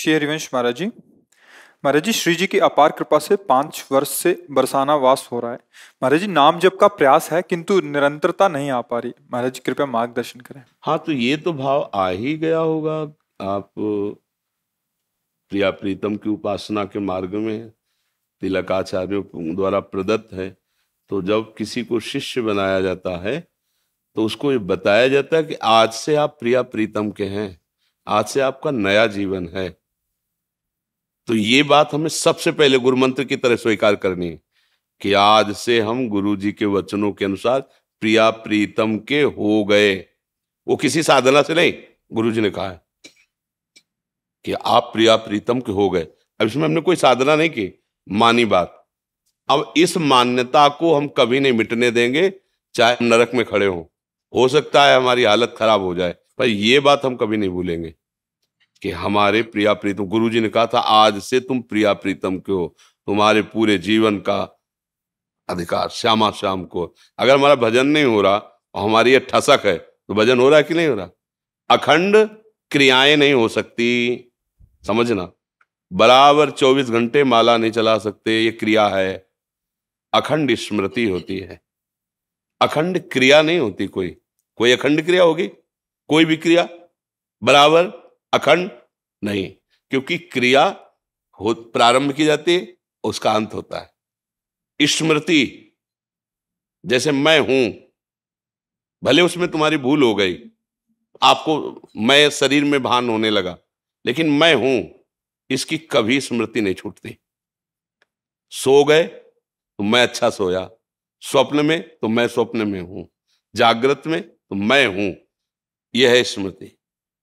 श्री हरिवंश महाराज जी। महाराज जी, श्री जी की अपार कृपा से 5 वर्ष से बरसाना वास हो रहा है। महाराज जी, नाम जप का प्रयास है किंतु निरंतरता नहीं आ पा रही। महाराज जी कृपया मार्गदर्शन करें। हाँ, तो ये तो भाव आ ही गया होगा। आप प्रिया प्रीतम की उपासना के मार्ग में हैं, तिलकाचार्यों द्वारा प्रदत्त है। तो जब किसी को शिष्य बनाया जाता है तो उसको ये बताया जाता है कि आज से आप प्रिया प्रीतम के हैं, आज से आपका नया जीवन है। तो ये बात हमें सबसे पहले गुरु मंत्र की तरह स्वीकार करनी है कि आज से हम गुरु जी के वचनों के अनुसार प्रिया प्रीतम के हो गए। वो किसी साधना से नहीं, गुरु जी ने कहा है कि आप प्रिया प्रीतम के हो गए। अब इसमें हमने कोई साधना नहीं की, मानी बात। अब इस मान्यता को हम कभी नहीं मिटने देंगे, चाहे नरक में खड़े हों। हो सकता है हमारी हालत खराब हो जाए, पर यह बात हम कभी नहीं भूलेंगे कि हमारे प्रिया प्रीतम, गुरु जी ने कहा था आज से तुम प्रिया प्रीतम के हो, तुम्हारे पूरे जीवन का अधिकार श्यामा श्याम को। अगर हमारा भजन नहीं हो रहा और हमारी ये ठसक है तो भजन हो रहा है कि नहीं हो रहा? अखंड क्रियाएं नहीं हो सकती, समझना। बराबर 24 घंटे माला नहीं चला सकते, ये क्रिया है। अखंड स्मृति होती है, अखंड क्रिया नहीं होती। कोई अखंड क्रिया होगी? कोई भी क्रिया बराबर अखंड नहीं, क्योंकि क्रिया प्रारंभ की जाती है, उसका अंत होता है। स्मृति जैसे मैं हूं, भले उसमें तुम्हारी भूल हो गई, आपको मैं शरीर में भान होने लगा, लेकिन मैं हूं, इसकी कभी स्मृति नहीं छूटती। सो गए तो मैं अच्छा सोया, स्वप्न में तो मैं स्वप्न में हूं, जागृत में तो मैं हूं। यह है स्मृति।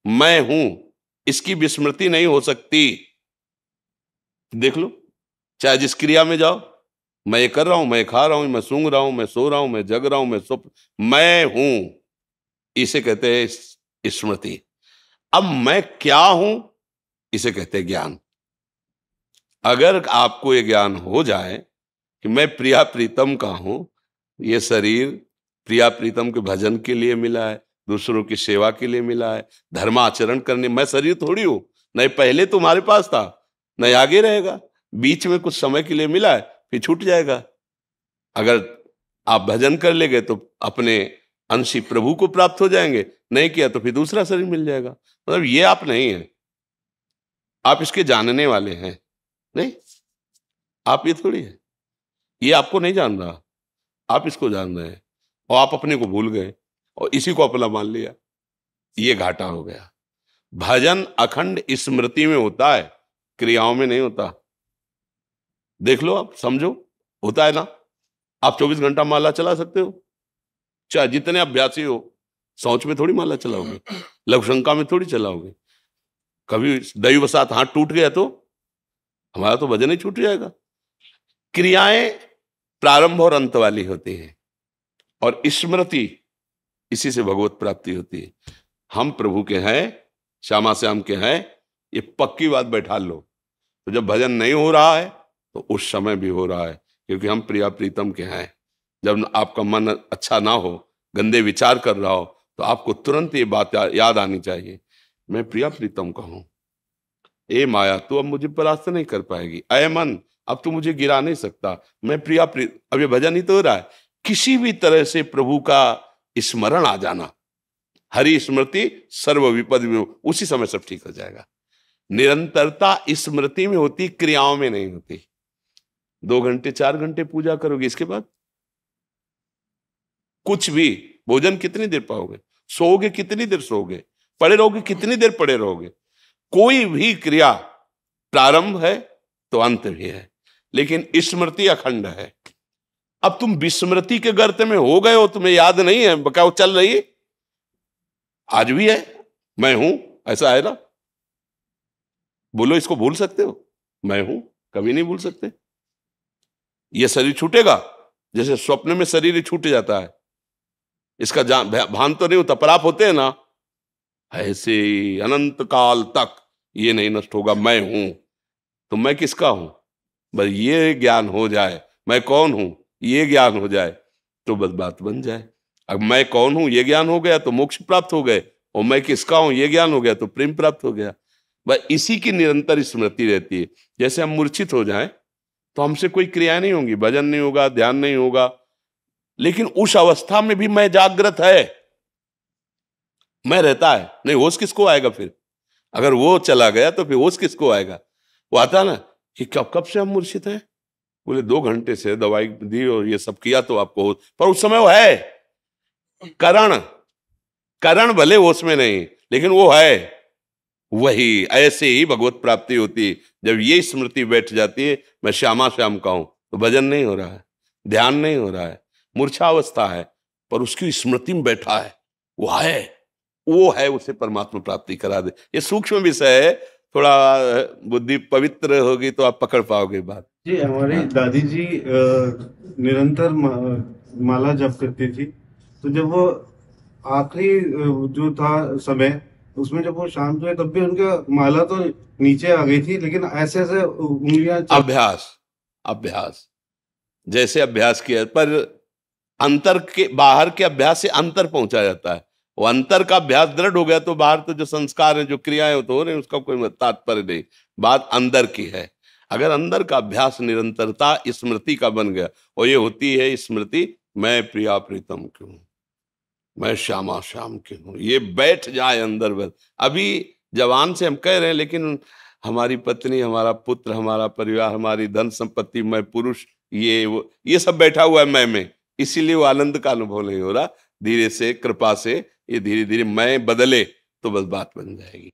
मैं हूं, इसकी विस्मृति नहीं हो सकती। देख लो, चाहे जिस क्रिया में जाओ, मैं ये कर रहा हूं, मैं खा रहा हूं, मैं सूंघ रहा हूं, मैं सो रहा हूं, मैं जग रहा हूं, मैं स्वप्न, मैं हूं, इसे कहते हैं स्मृति। अब मैं क्या हूं, इसे कहते हैं ज्ञान। अगर आपको ये ज्ञान हो जाए कि मैं प्रिया प्रीतम का हूं, ये शरीर प्रिया प्रीतम के भजन के लिए मिला है, दूसरों की सेवा के लिए मिला है, धर्माचरण करने। मैं शरीर थोड़ी हूं, नहीं पहले तुम्हारे पास था, नहीं आगे रहेगा। बीच में कुछ समय के लिए मिला है, फिर छूट जाएगा। अगर आप भजन कर लेंगे तो अपने अंशी प्रभु को प्राप्त हो जाएंगे, नहीं किया तो फिर दूसरा शरीर मिल जाएगा। मतलब ये आप नहीं है, आप इसके जानने वाले हैं। नहीं, आप ये थोड़ी है, ये आपको नहीं जान रहा, आप इसको जान रहे हैं, और आप अपने को भूल गए और इसी को अपना मान लिया। ये घाटा हो गया। भजन अखंड स्मृति में होता है, क्रियाओं में नहीं होता। देख लो, आप समझो, होता है ना। आप 24 घंटा माला चला सकते हो, चाहे जितने अभ्यासी हो। सोच में थोड़ी माला चलाओगे, लघुशंका में थोड़ी चलाओगे। कभी दैववशात हाथ टूट गया तो हमारा तो भजन ही छूट जाएगा। क्रियाएं प्रारंभ और अंत वाली होती हैं, और स्मृति, इसी से भगवत प्राप्ति होती है। हम प्रभु के हैं, श्यामा श्याम के हैं, ये पक्की बात बैठा लो। तो जब भजन नहीं हो रहा है तो उस समय भी हो रहा है, क्योंकि हम प्रिया प्रीतम के हैं। जब आपका मन अच्छा ना हो, गंदे विचार कर रहा हो, तो आपको तुरंत ये बात याद आनी चाहिए, मैं प्रिया प्रीतम का हूं। ए माया, तू अब मुझे परास्त नहीं कर पाएगी। अय मन, अब तू मुझे गिरा नहीं सकता। मैं प्रिया अब ये भजन ही तो हो रहा है। किसी भी तरह से प्रभु का स्मरण आ जाना, हरि स्मृति सर्व विपद में, उसी समय सब ठीक हो जाएगा। निरंतरता स्मृति में होती, क्रियाओं में नहीं होती। 2 घंटे 4 घंटे पूजा करोगे, इसके बाद कुछ भी। भोजन कितनी देर पाओगे? सोओगे कितनी देर सोओगे? पड़े रहोगे कितनी देर पड़े रहोगे? कोई भी क्रिया प्रारंभ है तो अंत भी है, लेकिन स्मृति अखंड है। अब तुम विस्मृति के गर्त में हो गए हो, तुम्हें याद नहीं है, बकाओ चल रही है, आज भी है, मैं हूं, ऐसा है ना। बोलो, इसको भूल सकते हो? मैं हूं, कभी नहीं भूल सकते। यह शरीर छूटेगा, जैसे स्वप्न में शरीर छूट जाता है, इसका भान तो नहीं होता, पर आप होते हैं ना, ऐसे अनंत काल तक ये नहीं नष्ट होगा। मैं हूं, तो मैं किसका हूं? बस ये ज्ञान हो जाए, मैं कौन हूं ये ज्ञान हो जाए, तो बस बात बन जाए। अब मैं कौन हूं ये ज्ञान हो गया तो मोक्ष प्राप्त हो गए, और मैं किसका हूं ये ज्ञान हो गया तो प्रेम प्राप्त हो गया। बस इसी की निरंतर स्मृति रहती है। जैसे हम मूर्छित हो जाएं तो हमसे कोई क्रिया नहीं होगी, भजन नहीं होगा, ध्यान नहीं होगा, लेकिन उस अवस्था में भी मैं जागृत है, मैं रहता है। नहीं, होश किसको आएगा फिर? अगर वो चला गया तो फिर होश किसको आएगा? वो आता ना कि कब कब से हम मूर्छित हैं, बोले 2 घंटे से दवाई दी और ये सब किया तो आपको होश, पर उस समय वो है करण, करण भले होश में नहीं लेकिन वो है। वही ऐसे ही भगवत प्राप्ति होती है। जब ये स्मृति बैठ जाती है, मैं श्यामा श्याम का हूं, तो भजन नहीं हो रहा है, ध्यान नहीं हो रहा है, मूर्छावस्था है, पर उसकी स्मृति में बैठा है, वो है, उसे परमात्मा प्राप्ति करा दे। ये सूक्ष्म विषय है, थोड़ा बुद्धि पवित्र होगी तो आप पकड़ पाओगे बात। जी, हमारी दादी जी निरंतर माला जप करती थी, तो जब वो आखिरी जो था समय, उसमें जब वो शांत हुए तब भी उनका माला तो नीचे आ गई थी, लेकिन ऐसे ऐसे उंगलियां अभ्यास, अभ्यास जैसे अभ्यास किया, पर अंतर के बाहर के अभ्यास से अंतर पहुंचा जाता है। वो अंतर का अभ्यास दृढ़ हो गया तो बाहर तो जो संस्कार है, जो क्रियाएं तो हो रही, उसका कोई तात्पर्य नहीं, बात अंदर की है। अगर अंदर का अभ्यास निरंतरता स्मृति का बन गया, और ये होती है स्मृति, मैं प्रिया प्रीतम की हूं, मैं श्यामा श्याम की हूं, ये बैठ जाए अंदर बस। अभी जवान से हम कह रहे हैं, लेकिन हमारी पत्नी, हमारा पुत्र, हमारा परिवार, हमारी धन संपत्ति, मैं पुरुष, ये सब बैठा हुआ है मैं में, इसीलिए वो आनंद का अनुभव नहीं हो रहा। धीरे से, कृपा से ये धीरे धीरे मैं बदले तो बस बात बन जाएगी।